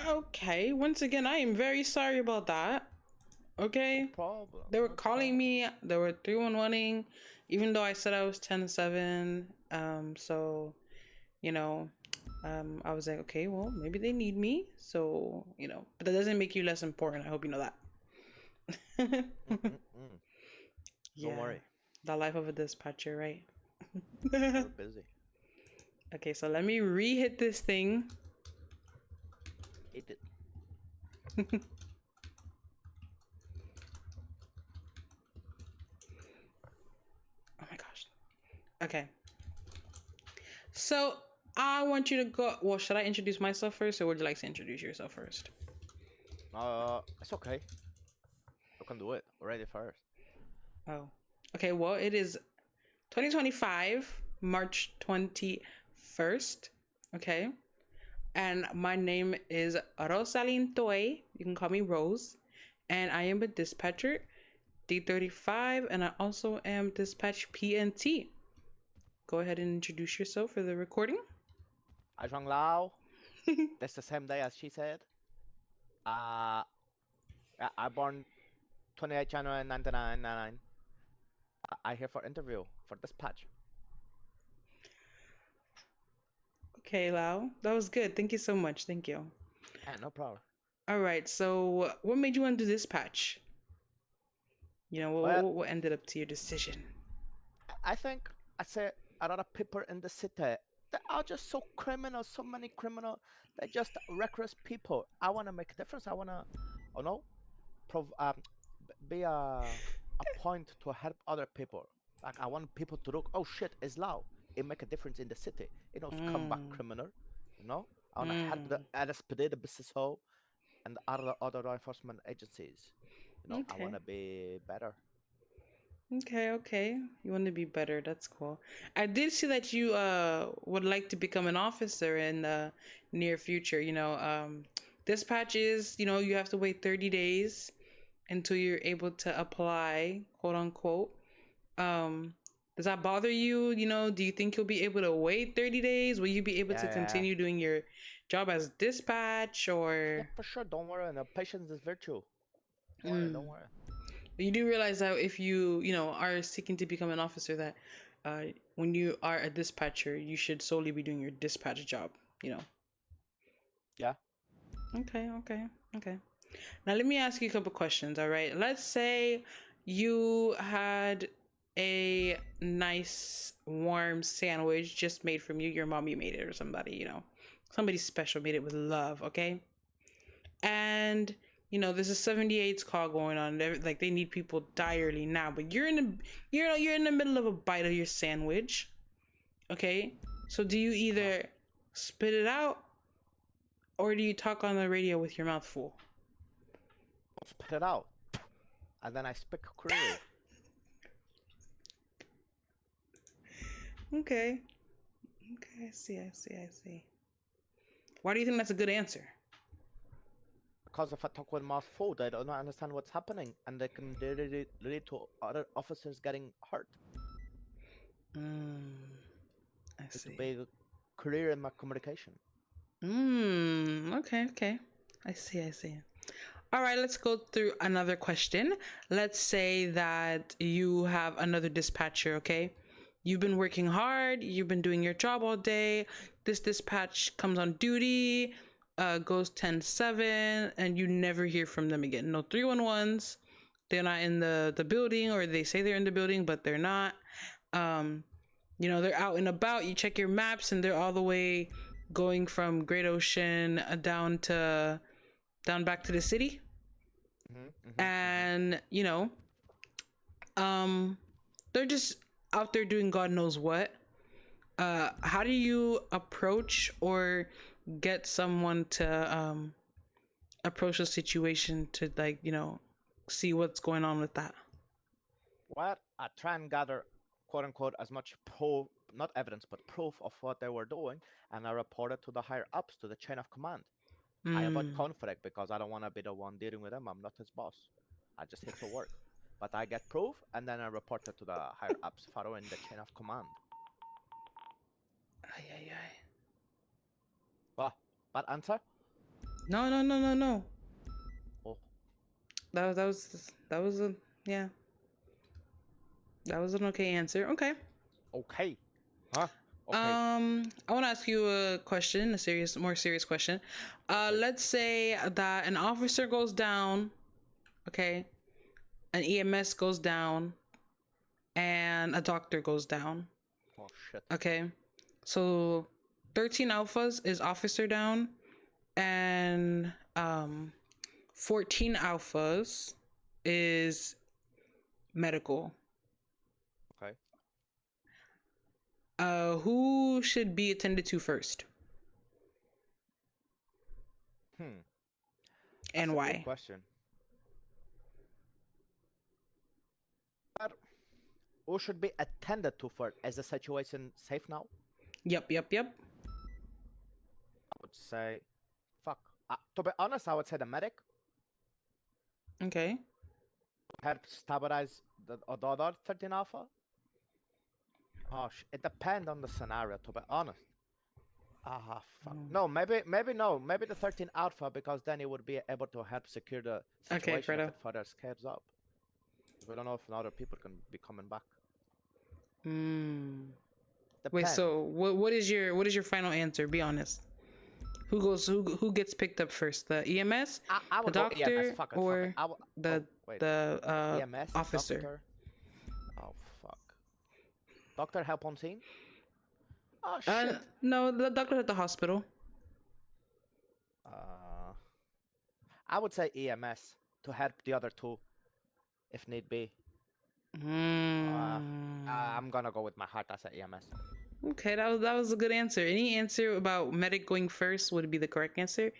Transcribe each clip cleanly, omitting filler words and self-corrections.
Okay, once again, I am very sorry about that. Okay? No problem. They were No calling me, they were 311ing, even though I said I was 10-7. So, you know, I was like, okay, well, maybe they need me. So, but that doesn't make you less important. I hope you know that. Mm-mm-mm. Don't Yeah, worry. the life of a dispatcher, right? We're busy. Okay, so let me re-hit this thing. Eat it. Oh my gosh. Okay. So I want you to go. Well, should I introduce myself first, or would you like to introduce yourself first? It's okay. You can do it. Ready first. Oh, okay. Well, it is 2025, March 21st. Okay. And my name is Rosalyn Toy. You can call me Rose. And I am a dispatcher D35, and I also am dispatch PNT. Go ahead and introduce yourself for the recording. I Zhang Lao. That's the same day as she said. Uh, I born 28 January 1999. I here for interview for dispatch. Okay, Lau. That was good. Thank you so much. Thank you. No problem. All right. So, what made you want to do dispatch? Well, What ended up to your decision? I think I say a lot of people in the city they are just so criminal, so many criminal. They're just reckless people. I wanna make a difference. I wanna, you know, prov- um, be a point to help other people. Like I want people to look, oh shit, it's loud. It make a difference in the city. You know, scumbag Mm, criminal. You know, I wanna help the mm. LSPD, the BSSO, and other law enforcement agencies. You know, I Okay. wanna be better. Okay, okay. You want to be better. That's cool. I did see that you would like to become an officer in the near future. Dispatch is, you have to wait 30 days until you're able to apply, quote unquote. Um, does that bother you? Do you think you'll be able to wait 30 days? Will you be able Yeah, to yeah, continue doing your job as dispatch yeah, or for sure. Don't worry. The patience is virtue. Don't worry. Don't mm. worry. You do realize that if you, are seeking to become an officer that when you are a dispatcher, you should solely be doing your dispatch job, you know. Yeah. Okay, okay, okay. Now let me ask you a couple questions, all right? Let's say you had a nice warm sandwich just made from you. Your mommy made it or somebody, somebody special made it with love, okay? And there's a 78's call going on. Like they need people direly now, but you're in the middle of a bite of your sandwich, okay? So do you Uh-huh. either spit it out or do you talk on the radio with your mouth full? Spit it out, and then I speak clearly. Okay. Okay, I see. Why do you think that's a good answer? Because if I talk with mouth full, they don't understand what's happening, and they can lead to other officers getting hurt. Mm, I Need to see. be clear in my communication. Okay. I see. All right, let's go through another question. Let's say that you have another dispatcher, okay? You've been working hard, you've been doing your job all day. This dispatch comes on duty, goes 10-7, and you never hear from them again. No 311s. They're not in the building, or they say they're in the building, but they're not. Um, they're out and about. You check your maps, and they're all the way going from Great Ocean down back to the city. Mm-hmm. And um they're just out there doing god knows what. How do you approach or get someone to approach a situation to, like, see what's going on with that? Well, I try and gather, quote unquote, as much proof, not evidence, but proof of what they were doing, and I report it to the higher ups, to the chain of command. I avoid Mm. conflict because I don't want to be the one dealing with them. I'm not his boss. I just hit to work. But I get proof, and then I report it to the higher ups, following the chain of command. Ay, ay, ay. Well, bad answer? No, no, no, no, no. Oh, That was a yeah. That was an okay answer. Okay. okay. Huh? Okay. I want to ask you a question, a serious, more serious question. Okay. Let's say that an officer goes down, okay, an EMS goes down, and a doctor goes down, Oh shit. okay. So 13 alphas is officer down, and 14 alphas is medical. Okay. Who should be attended to first, Hmm. That's and a good why? question. But who should be attended to first? Is the situation safe now? Yep, yep, yep. I would say, fuck. To be honest, I would say the medic Okay. help stabilize the other 13 alpha. Oh, it depends on the scenario. To be honest. Ah, fuck. No, maybe no. Maybe the 13 alpha because then it would be able to help secure the Okay, situation if Fredo. it further scales up. We don't know if other people can be coming back. Hmm. Wait, Depend. so what is your final answer? Be honest. Who gets picked up first? The EMS, I the would go EMS. doctor, Fuck it. Fuck it. or I would. Oh the wait. the EMS officer? doctor. Oh fuck. Doctor help on scene. Oh Uh shit. no, the doctor at the hospital. Uh, I would say EMS to help the other two if need be. Uh, Hmm. I'm gonna go with my heart. I say EMS. Okay, that was a good answer. Any answer about medic going first would be the correct answer,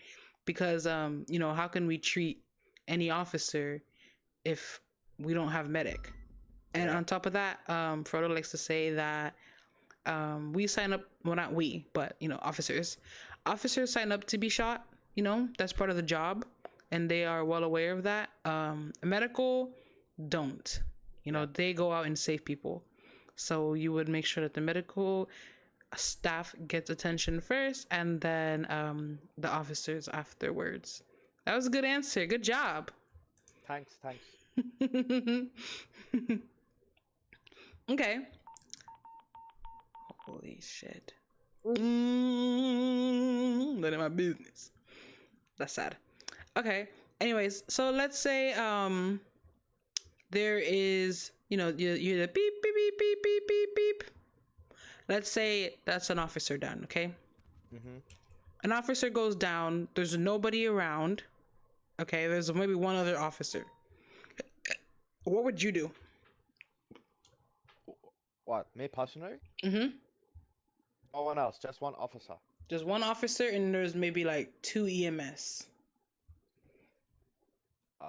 because how can we treat any officer if we don't have medic? And Yeah. on top of that, Frodo likes to say that we sign up, well, not we, but officers sign up to be shot. That's part of the job, and they are well aware of that. Medical don't. Yeah. They go out and save people. So you would make sure that the medical staff gets attention first, and then the officers afterwards. That was a good answer. Good job. Thanks. Thanks. Okay. Holy shit. None of my business. That's sad. Okay. Anyways, so let's say there is, you're the beep beep beep beep beep beep beep. Let's say that's an officer down, okay? Mm-hmm. An officer goes down, there's nobody around. Okay, there's maybe one other officer. What would you do? What? Me personally? Mm-hmm. No one else. Just one officer. Just one officer, and there's maybe like two EMS. Uh,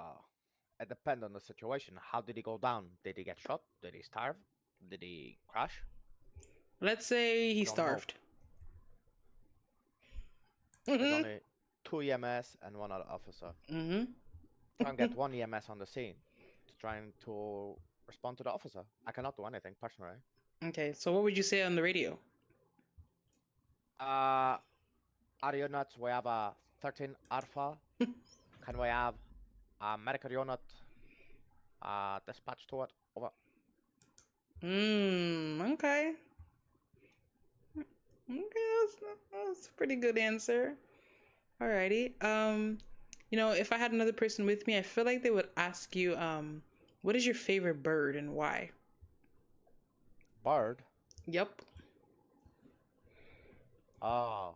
it depends on the situation. How did he go down? Did he get shot? Did he starve? Did he crash? Let's say he We don't know. starved. There's Mm-hmm. only two EMS and one other officer. Mm-hmm. Try and get one EMS on the scene to trying to respond to the officer. I cannot do anything personally. Okay, so what would you say on the radio? Our units, we have a 13 Alpha. Can we have a medical unit dispatched to it? Over. Okay. Okay, that's a pretty good answer. Alrighty. If I had another person with me, I feel like they would ask you, what is your favorite bird and why? Bird? Yep. Oh,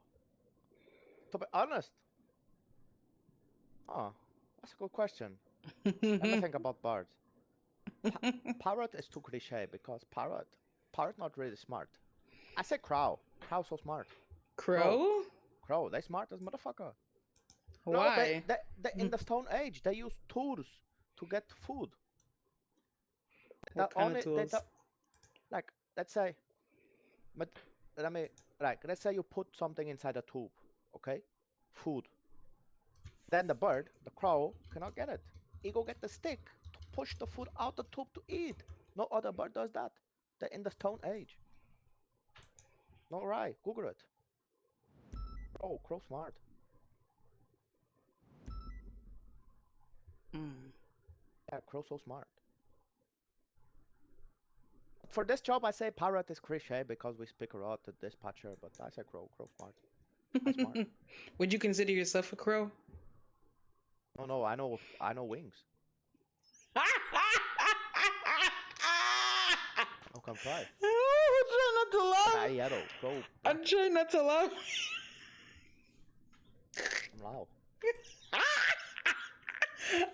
to be honest, oh, that's a good question. Let me think about birds. Parrot is too cliche because parrot not really smart. I say crow. Crow so smart. Crow? Crow, they smart as motherfucker. No, Why? they in the Stone Age they use tools to get food. What kind of They tools? like let's say, but let me let's say you put something inside a tube, okay, food. Then the bird, the crow, cannot get it. He go get the stick to push the food out the tube to eat. No other bird does that. They're in the Stone Age. No right, Google it. Crow smart. Yeah, Crow's so smart. For this job, I say parrot is cliche because we speak a lot to dispatcher, but I say crow. Crow smart. I'm smart. Would you consider yourself a crow? Oh no, I know wings. How come fly? I'm trying not to Ah, laugh. yellow, crow. I'm trying not to laugh. I'm loud.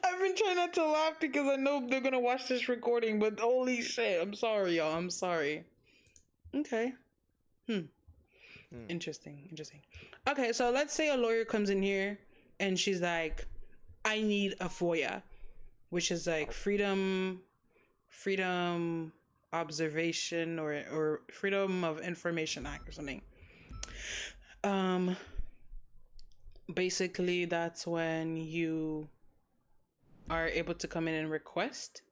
I've been trying not to laugh because I know they're gonna watch this recording, but holy shit, I'm sorry, y'all. I'm sorry. Okay. Interesting. Okay, so let's say a lawyer comes in here and she's like, I need a FOIA, which is like freedom observation or Freedom of Information Act or something. Basically that's when you are able to come in and request,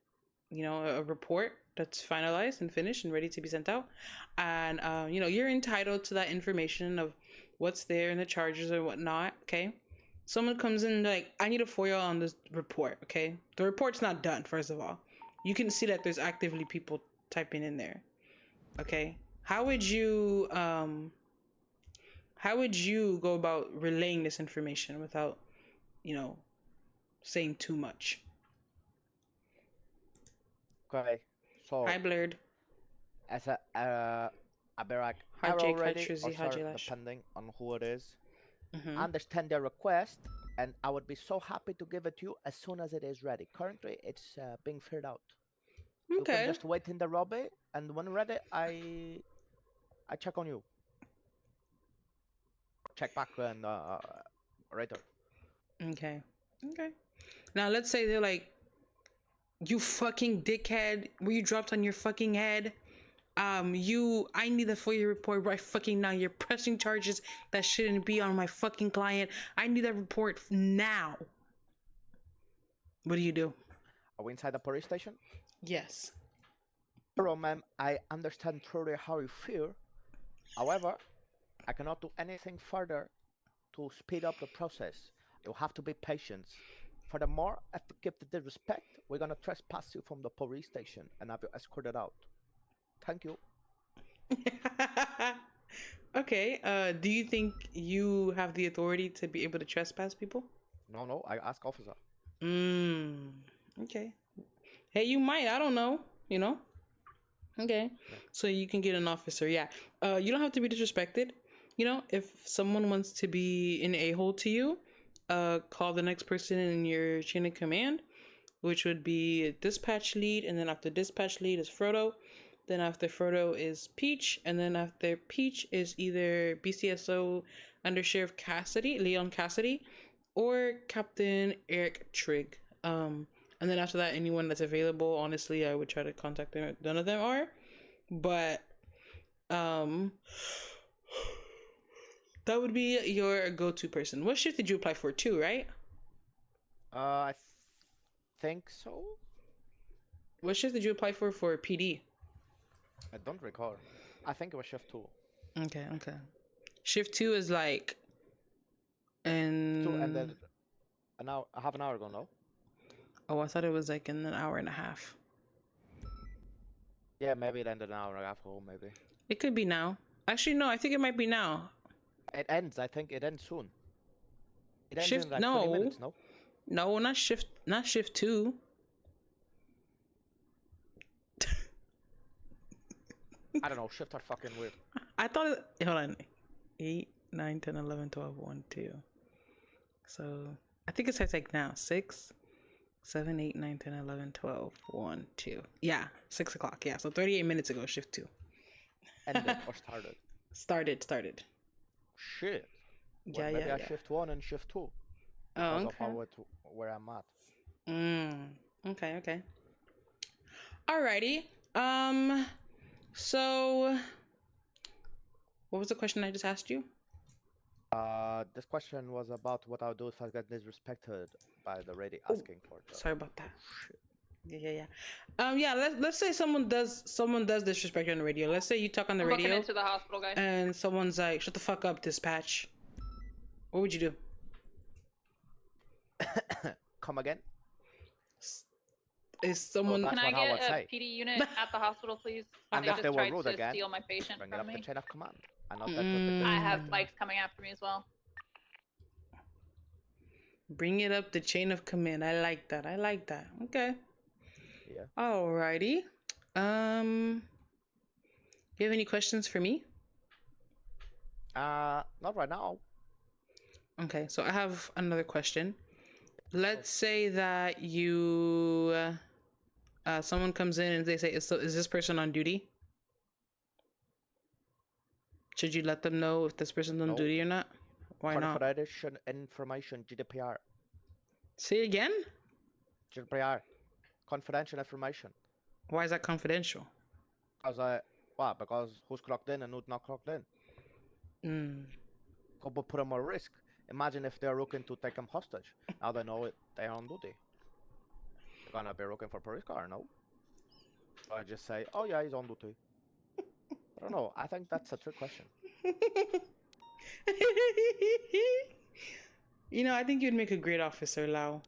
a report that's finalized and finished and ready to be sent out. And, you're entitled to that information of what's there and the charges or whatnot. Okay. Someone comes in like, I need a FOIA on this report. Okay. The report's not done. First of all, you can see that there's actively people typing in there. Okay. How would you go about relaying this information without, saying too much? Okay, so Hi, Blurred. as a Barak Hi, arrow Jake. Hi, ready, or Trizzy. Hi, sir, Jelash. depending on who it is. Mm-hmm. Understand their request, and I would be so happy to give it to you as soon as it is ready. Currently, it's being filled out. You Okay. can just wait in the lobby, and when ready, I check on you. Check back and later. Okay. Now let's say they're like, you fucking dickhead, were you dropped on your fucking head? I need the FOIA report right fucking now. You're pressing charges that shouldn't be on my fucking client. I need that report now. What do you do? Are we inside the police station? Yes. Hello, ma'am. I understand truly how you feel. However, I cannot do anything further to speed up the process. You have to be patient. Furthermore, if you give the disrespect, we're gonna trespass you from the police station and have you escorted out. Thank you. Okay. Do you think you have the authority to be able to trespass people? No, I ask officer. Okay. Hey, you might. I don't know. Okay. So you can get an officer. Yeah. You don't have to be disrespected. If someone wants to be an a-hole to you, call the next person in your chain of command, which would be a dispatch lead, and then after dispatch lead is Frodo, then after Frodo is Peach, and then after Peach is either BCSO under Sheriff Cassidy, Leon Cassidy, or Captain Eric Trigg. And then after that, anyone that's available, honestly, I would try to contact them. None of them are, but that would be your go-to person. What shift did you apply for? 2, right? I think so. What shift did you apply for PD? I don't recall. I think it was shift 2. Okay. Shift 2 is like, 2 and then half an hour ago, no? Oh, I thought it was like in an hour and a half. Yeah, maybe it ended an hour and a half ago, maybe. It could be now. Actually, no, I think it might be now. It ends. I think it ends soon. It ends Shift in like no. 20 minutes, no? No, not shift 2. I don't know. Shifts are fucking weird. I thought it, hold on. 8, 9, 10, 11, 12, 1, 2. So I think it starts like now. 6, 7, 8, 9, 10, 11, 12, 1, 2. Yeah, 6 o'clock. Yeah, so 38 minutes ago, shift 2. Ended or started? Started. Shit. Yeah, well, maybe yeah, I shift 1 and shift 2. Oh, Because okay. of where I'm at. Okay. Alrighty. So what was the question I just asked you? This question was about what I'll do if I get disrespected by the lady asking for the... Sorry about that. Shit. Yeah. Let's say someone does disrespect you on the radio. Let's say you talk on the radio. Looking into the hospital guy. And someone's like, "Shut the fuck up, dispatch." What would you do? Come again? Is So someone? that's Can I what I would get a say. PD unit at the hospital, please? And They if they just were tried rude to again, steal my patient bring it from up the me. chain of command. I know that's what they did I this have time. bikes coming after me as well. Bring it up the chain of command. I like that. I like that. Okay. Yeah. Alrighty. You have any questions for me? Not right now. Okay, so I have another question. Let's say that you, someone comes in and they say, is this person on duty? Should you let them know if this person's on No. duty or not? Why not? Confidential information, GDPR. Say again? GDPR. Confidential information. Why is that confidential? Because who's clocked in and who's not clocked in. Mm. Could put them at risk. Imagine if they're looking to take them hostage. Now they know it, they're on duty. They're gonna be looking for police car, no? Or just say, oh yeah, he's on duty. I don't know. I think that's a trick question. You know, I think you'd make a great officer, Lau.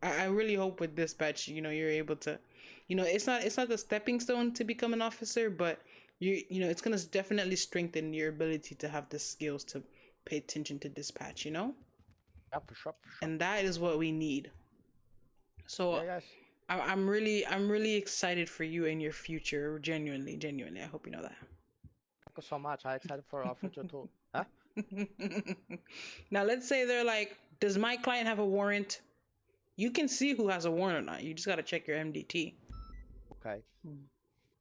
I really hope with this batch, you know, you're able to, you know, it's not the stepping stone to become an officer, but you know, it's gonna definitely strengthen your ability to have the skills to pay attention to dispatch, you know? Yeah, for sure, for sure. And that is what we need. So Yeah, yes. I'm really excited for you and your future. Genuinely. I hope you know that. Thank you so much. I'm excited for our future too. Huh? Now let's say they're like, does my client have a warrant? You can see who has a warrant or not. You just gotta check your MDT. Okay.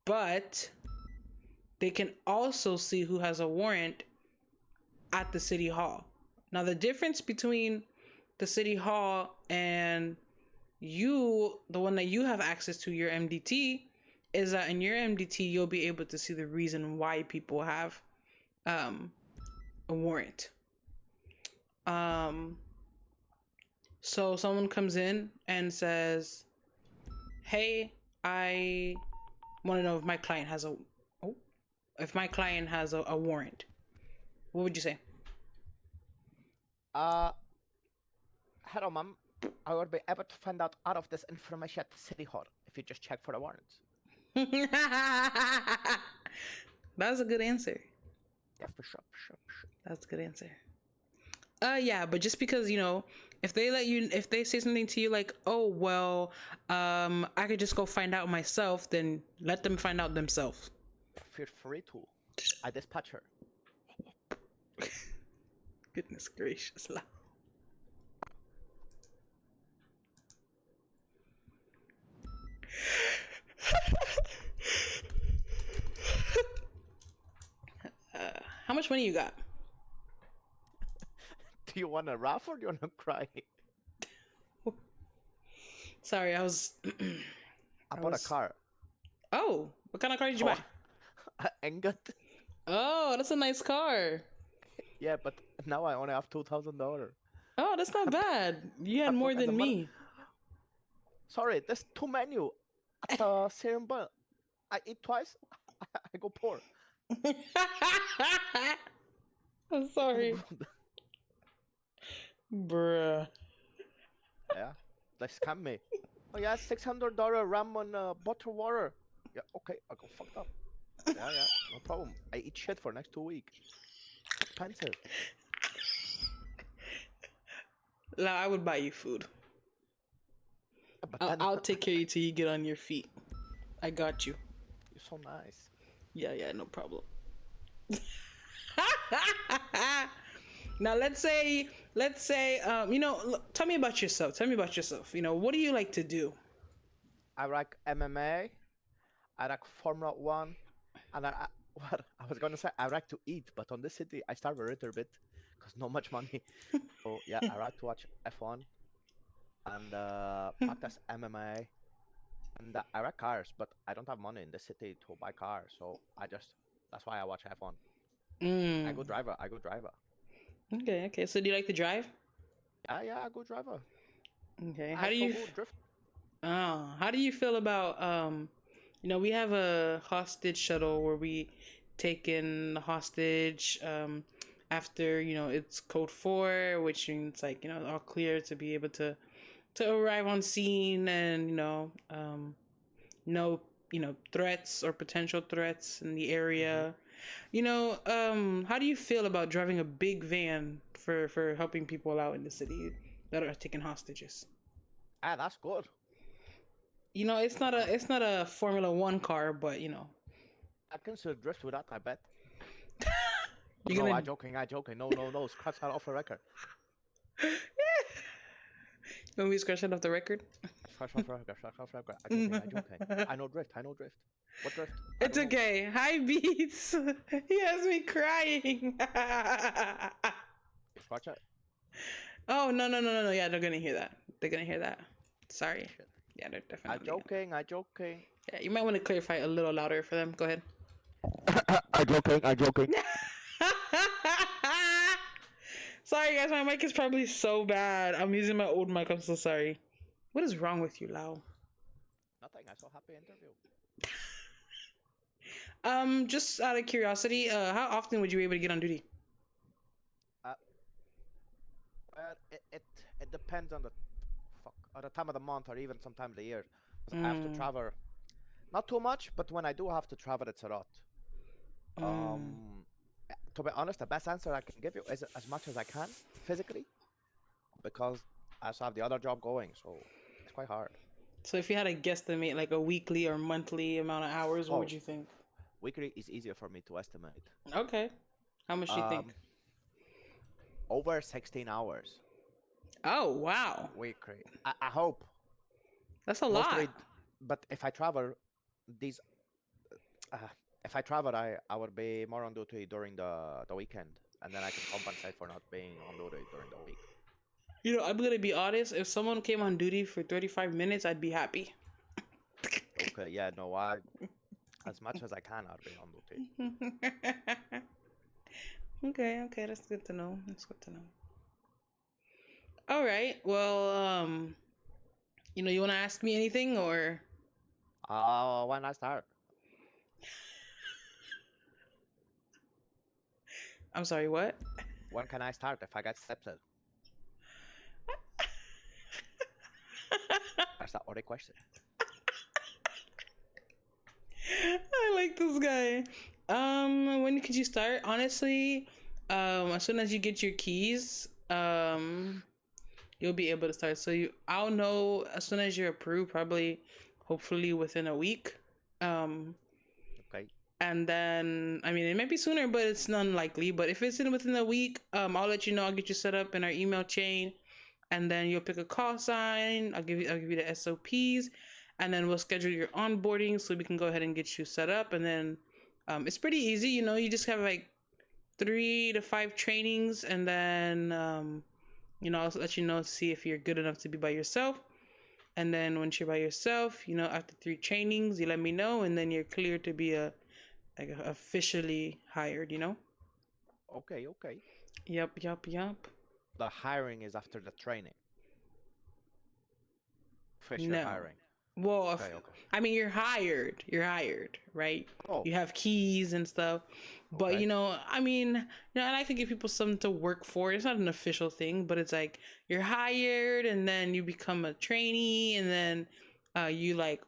But they can also see who has a warrant at the city hall. Now the difference between the city hall and you, the one that you have access to, your MDT, is that in your MDT you'll be able to see the reason why people have a warrant. So someone comes in and says, hey, I want to know if my client has a warrant. What would you say? Hello, ma'am. I will be able to find out of this information at the city hall if you just check for the warrants. That's a good answer. Yeah, for sure. That's a good answer. Yeah, but just because, you know, if they say something to you like, oh, well, I could just go find out myself, then let them find out themselves. Feel free to. I dispatch her. Goodness gracious. How much money you got? Do you want to laugh or do you want to cry? Sorry, I was. I bought a car. Oh, what kind of car did you buy? Engat. Oh, that's a nice car. Yeah, but now I only have $2,000. Oh, that's not bad. You had more than me. Sorry, there's too many at the same bar. I eat twice. I go poor. I'm sorry. Bruh. Yeah, they scam me. Oh yeah, $600 ram on bottled water. Yeah, okay, I got fucked up. Yeah, no problem. I eat shit for next 2 weeks. Expensive. No, I would buy you food. I'll take care of you till you get on your feet. I got you. You're so nice. Yeah, no problem. Now let's say, you know, tell me about yourself. You know, what do you like to do? I like MMA. I like Formula One, and what I was gonna say, I like to eat, but on this city I starve a little bit because not much money. So yeah, I like to watch F1 and practice MMA. And I like cars, but I don't have money in the city to buy cars, so that's why I watch F1. I go driver. Okay. So do you like to drive? Yeah, I go driver. Okay. How do you feel about you know, we have a hostage shuttle where we take in the hostage after, you know, it's code 4, which means like, you know, all clear to be able to to arrive on scene and no threats or potential threats in the area. How do you feel about driving a big van for helping people out in the city that are taken hostages? Ah, that's good. It's not a Formula One car, but I can still drift with that, I bet. you're No, gonna. I'm joking. No. Scratch that off the record. When we scratch it off the record. Scratch off the record. Scratch off the record. I'm joking. I know drift. What drift? I It's don't know. okay. Hi, Beats. He has me crying. Scratch it. Oh, no. Yeah, they're gonna hear that. They're gonna hear that. Sorry. Shit. Yeah, they're I'm definitely. joking. Yeah, you might want to clarify a little louder for them. Go ahead. I'm joking. Sorry, guys. My mic is probably so bad. I'm using my old mic. I'm so sorry. What is wrong with you, Lau? Nothing. I saw happy interview. Just out of curiosity, how often would you be able to get on duty? Well, it depends on the time of the month or even sometimes the year. 'Cause I have to travel, not too much, but when I do have to travel, it's a lot. To be honest, the best answer I can give you is as much as I can physically, because I also have the other job going, so it's quite hard. So if you had to guesstimate like a weekly or monthly amount of hours, what would you think? Weekly is easier for me to estimate. Okay. How much do you think? Over 16 hours Oh, wow. weekly. I hope. That's a Mostly, lot. but if I travel, these if I travel, I would be more on duty during the weekend, and then I can compensate for not being on duty during the week. I'm gonna be honest. If someone came on duty for 35 minutes, I'd be happy. Okay, yeah, no, as much as I can, I'll be on duty. Okay, that's good to know. All right. Well, you want to ask me anything or? When I start, I'm sorry. What? when can I start if I get accepted? That's the only question. I like this guy. When could you start? Honestly, as soon as you get your keys, you'll be able to start. I'll know as soon as you're approved, probably, hopefully within a week. Okay. And then, I mean, it might be sooner, but it's unlikely. But if it's within a week, I'll let you know. I'll get you set up in our email chain, and then you'll pick a call sign. I'll give you the SOPs, and then we'll schedule your onboarding so we can go ahead and get you set up. And then, it's pretty easy. You just have like 3 to 5 trainings, and then, I'll let you know to see if you're good enough to be by yourself. And then once you're by yourself, after 3 trainings, you let me know, and then you're clear to be officially hired. Okay. Yep. The hiring is after the training. Official No. hiring. Well, Okay. I mean, you're hired, right? Oh. You have keys and stuff. But, Okay. I mean, I like to give people something to work for. It's not an official thing, but it's like you're hired and then you become a trainee and then you like,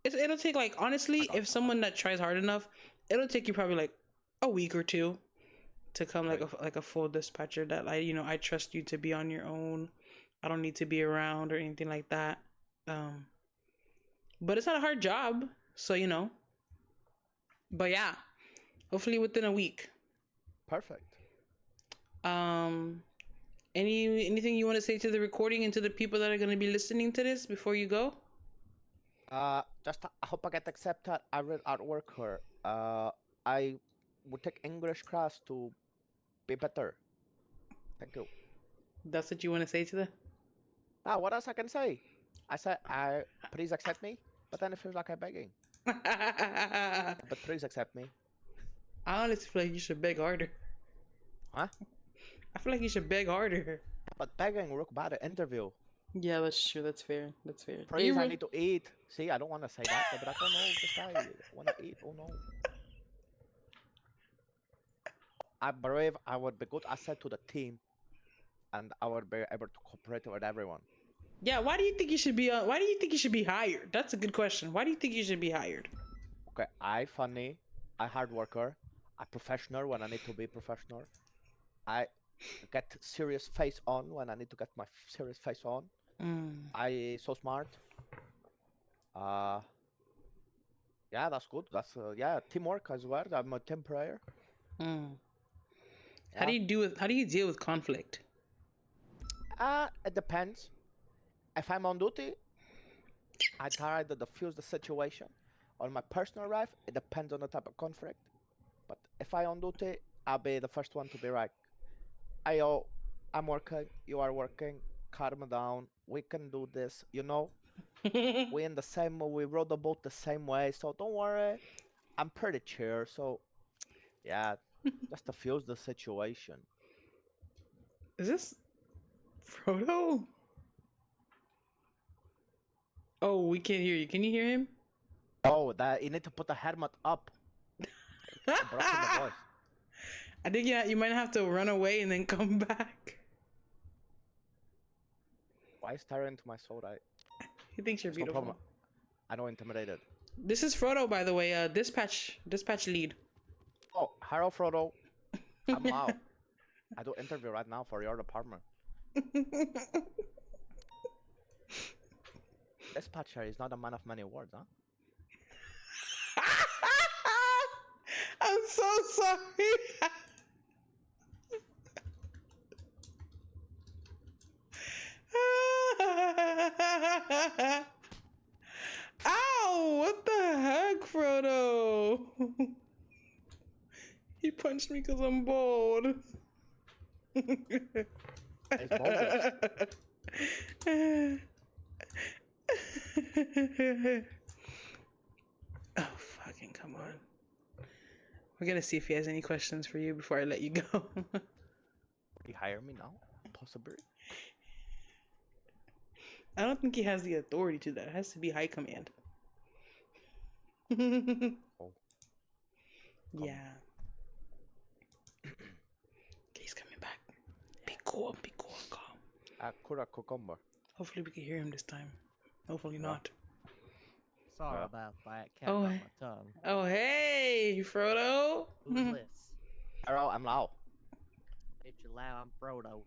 it'll take like, honestly, if someone that tries hard enough, it'll take you probably like a week or 2 to come Okay. like a full dispatcher that I trust you to be on your own. I don't need to be around or anything like that. But it's not a hard job, so But yeah, hopefully within a week. Perfect. Anything you want to say to the recording and to the people that are going to be listening to this before you go? Just I hope I get accepted. I read artwork her. I would take English class to be better. Thank you. That's what you want to say to them? What else I can say? I said, please accept me, but then it feels like I'm begging. But please accept me. I honestly feel like you should beg harder. Huh? I feel like you should beg harder. But begging look bad at interview. Yeah, that's true. That's fair. Please, I need to eat. See, I don't want to say that, but I don't know. This guy want to eat. Oh no. I believe I would be good asset to the team, and I would be able to cooperate with everyone. Yeah, why do you think you should be why do you think you should be hired? That's a good question. Why do you think you should be hired? Okay, I funny, I hard worker, I professional when I need to be professional. I get serious face on when I need to get my serious face on. Mm. I so smart. Uh, yeah, that's good. That's yeah, teamwork as well. I'm a team player. Mm. Yeah. How do you deal with conflict? It depends. If I'm on duty, I try to defuse the situation. On my personal life, it depends on the type of conflict. But if I on duty, I'll be the first one to be like, "Ayo, I'm working. You are working. Calm down. We can do this. You know, we in the same. We rode the boat the same way. So don't worry. I'm pretty chill. So, yeah, just defuse the situation." Is this Frodo? Oh, we can't hear you. Can you hear him? Oh, that you need to put the helmet up. Broken the voice. I think you might have to run away and then come back. Why stare into my soul? He thinks you're It's no beautiful. problem. I know intimidated. This is Frodo, by the way. Dispatch lead. Oh, hello, Frodo. I'm Lau. I do interview right now for your department. Dispatcher is not a man of many words, huh? I'm so sorry. Ow! What the heck, Frodo? He punched me because I'm bald. It's bogus. Oh, fucking come on. We're gonna see if he has any questions for you before I let you go. You hire me now? Possibly. I don't think he has the authority to that. It has to be high command. Oh. Yeah. Okay, he's coming back. Be cool, calm. Kura cucumber. Hopefully we can hear him this time. Hopefully Yeah. not. Sorry Yeah. about that. Cat Oh, got hey. my tongue. Oh, hey, Frodo. Who's this? Hello, I'm Lau. It's you loud. I'm Frodo.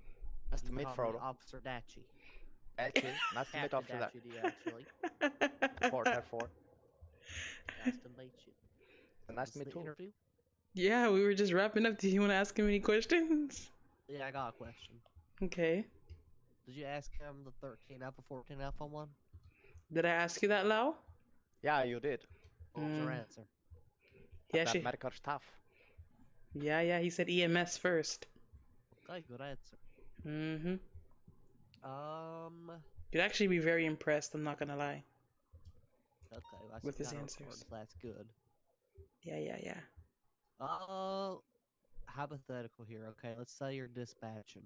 Nice You to meet call me Frodo. Officer Datchy. Actually, nice to meet Captain Officer Datchy, do you actually? Fort. Nice to meet you. Nice Is to meet the too. interview? Yeah, we were just wrapping up. Do you want to ask him any questions? Yeah, I got a question. Okay. Did you ask him the 13 alpha, 14 alpha one? Did I ask you that, Lau? Yeah, you did. What was your Mm. answer? Yeah, That she. medical stuff. Yeah. He said EMS first. Okay, good answer. Mm-hmm. You'd actually be very impressed. I'm not gonna lie. Okay, that's With his kinda answers. recorded, That's good. Yeah. Hypothetical here, okay? Let's say you're dispatching.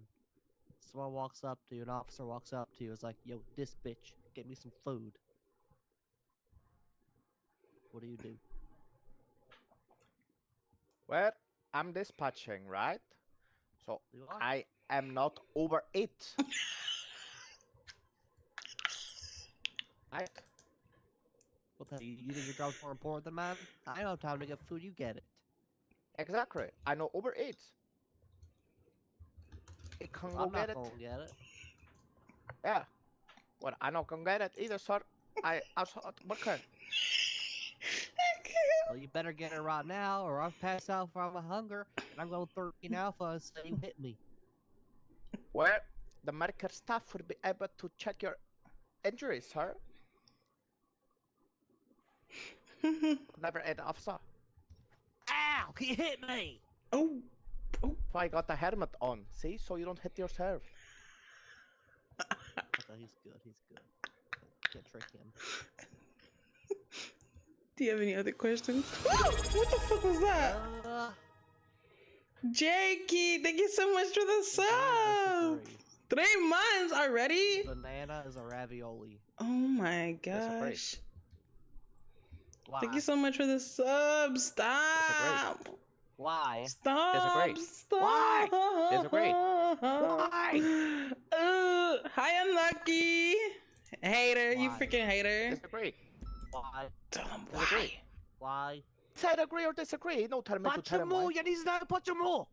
Someone walks up to you, an officer walks up to you, is like, yo, this bitch, get me some food. What do you do? Well, I'm dispatching, right? So You are? I am not Uber Eats. Right? What the you think your job's more important than mine? I don't have time to get food, you get it. Exactly. I know Uber Eats. It can go I'm get not it. gonna get it. Yeah. Well, I not gonna get it either, sir. I also worker. Well, you better get it right now, or I'll pass out from hunger, and I'm going 13 alpha and say you hit me. Well, the medical staff will be able to check your injuries, sir. Never ate officer. Ow! He hit me! Oh. So I got the helmet on. See, so you don't hit yourself. Okay, he's good. Can't trick him. Do you have any other questions? What the fuck was that? Jakey, thank you so much for the sub. Disagree. 3 months already? Banana is a ravioli. Oh my Disagree. gosh. Why? Thank you so much for the sub. Stop. Why? Stop. Disagree. Stop. Why? Disagree. Why? Hi, Unlucky. Hater, you Why? freaking hater. Disagree. Why? Tell him Disagree. why. Why? Said agree or disagree. No, tell me to tell him why. Почему? Я не знаю почему.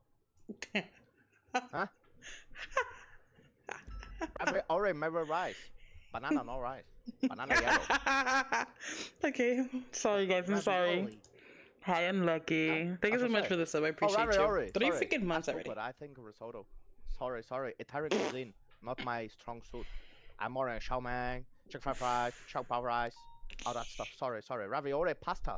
Huh? Orange, maybe rice. Banana, no rice. Banana yellow. Okay, sorry guys, I'm sorry. Ravioli. Hi, unlucky. Yeah, Thank you so that's much okay. for the sub. I appreciate you. ravioli, 3 sorry. freaking months That's already. But I think risotto. Sorry. Italian cuisine, not my strong suit. I'm more in chow mein, chicken fried rice, chow power rice, all that stuff. Sorry. Ravioli, pasta.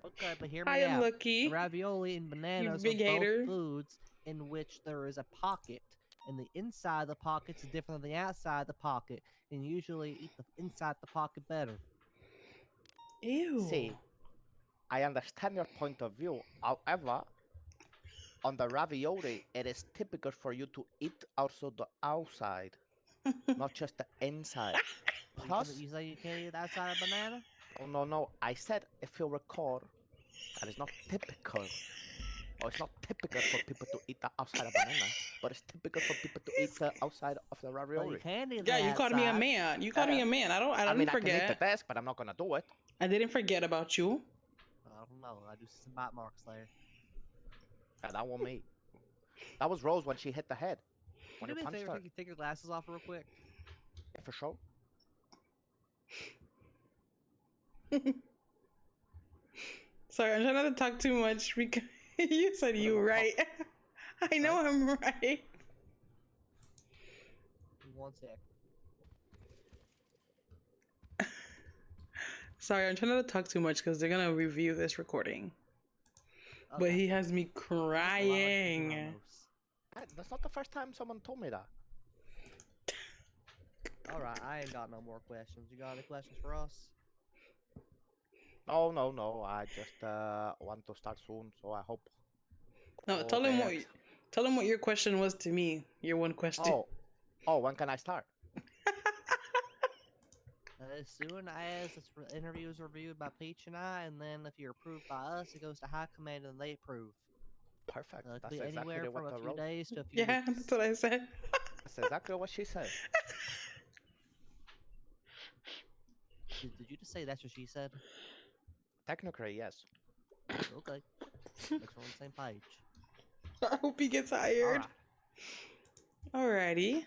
Okay, but hear Hi, me out. unlucky. Ravioli and bananas big are both hater. foods in which there is a pocket, and the inside of the pocket is different than the outside of the pocket, and usually eat the inside the pocket better. Ew. See, I understand your point of view. However, on the ravioli, it is typical for you to eat also the outside, not just the inside. So Plus, you say you can't eat the outside of a banana? oh no, I said if you recall, that is not typical. Or it's not typical for people to eat the outside of banana, but it's typical for people to eat the outside of the Well, ravioli. you can eat Yeah, the you called me a outside. man. You called me a man. I I didn't mean, I can eat forget. the desk, but I'm not gonna do it. I didn't forget about you. I don't know. I do see some bite marks there. Yeah, that wasn't me. That was Rose when she hit the head. Can When you you do me a punched favor? her. Take your glasses off real quick. Yeah, for sure. Sorry, I'm trying not to talk too much because you said you right. I know I'm right. One sec. Sorry, I'm trying not to talk too much because they're gonna review this recording. But Okay. he has me That's a lot of crying. Ramos. That's not the first time someone told me that. Alright, I ain't got no more questions. You got any questions for us? Oh no, I just want to start soon, so I hope. No, Oh, tell him thanks. tell him what your question was to me. Your one question. When can I start? As soon as this interview is reviewed by Peach and I, and then if you're approved by us, it goes to High Command and they approve. Perfect. It could That's be exactly anywhere what from a the few Rose. days to a few Yeah, weeks. that's what I said. That's exactly what she said. Did you just say that's what she said? Technically, yes. Okay. Makes we're on the same page. I hope he gets hired. Alright. Alrighty.